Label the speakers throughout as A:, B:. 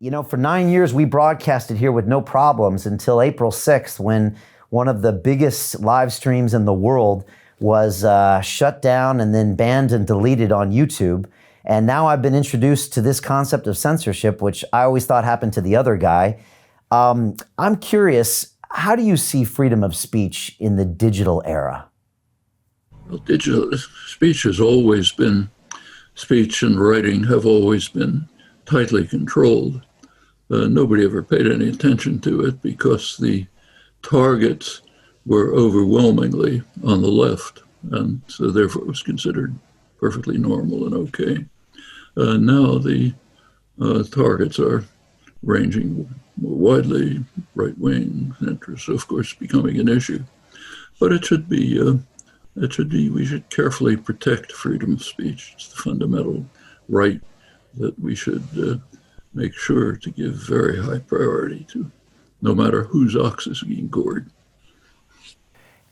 A: For 9 years, we broadcasted here with no problems until April 6th, when one of the biggest live streams in the world was shut down and then banned and deleted on YouTube. And now I've been introduced to this concept of censorship, which I always thought happened to the other guy. I'm curious, how do you see freedom of speech in the digital era?
B: Well, digital speech has always been, speech and writing have always been tightly controlled. Nobody ever paid any attention to it because the targets were overwhelmingly on the left, and so therefore it was considered perfectly normal and okay. Now the targets are ranging more widely, right-wing interests, of course, becoming an issue. But we should carefully protect freedom of speech. It's the fundamental right that we should make sure to give very high priority to, no matter whose ox is being gored.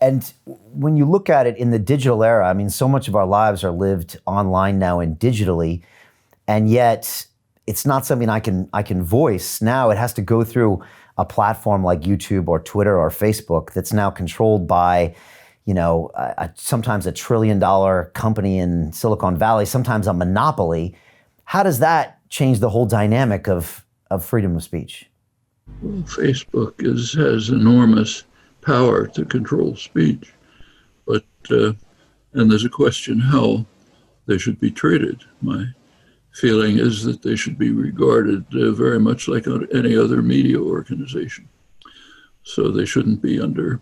A: And when you look at it in the digital era, I mean, so much of our lives are lived online now and digitally, and yet it's not something I can voice. Now it has to go through a platform like YouTube or Twitter or Facebook that's now controlled by, sometimes $1 trillion company in Silicon Valley, sometimes a monopoly. How does that change the whole dynamic of freedom of speech?
B: Well, Facebook has enormous power to control speech, but and there's a question how they should be treated. My feeling is that they should be regarded very much like any other media organization. So they shouldn't be under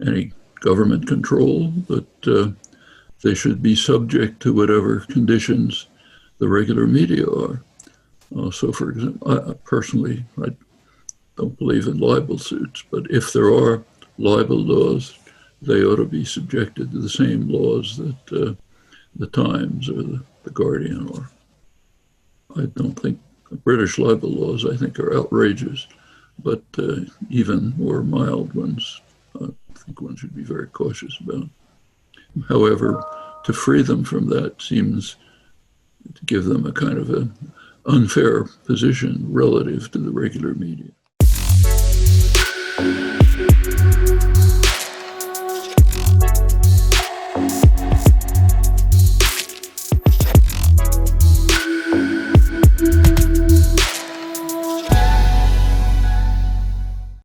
B: any government control, but they should be subject to whatever conditions the regular media are. So, for example, personally, I don't believe in libel suits, but if there are libel laws, they ought to be subjected to the same laws that the Times or the Guardian are. I don't think British libel laws, I think, are outrageous, but even more mild ones, I think one should be very cautious about. However, to free them from that seems to give them a kind of an unfair position relative to the regular media.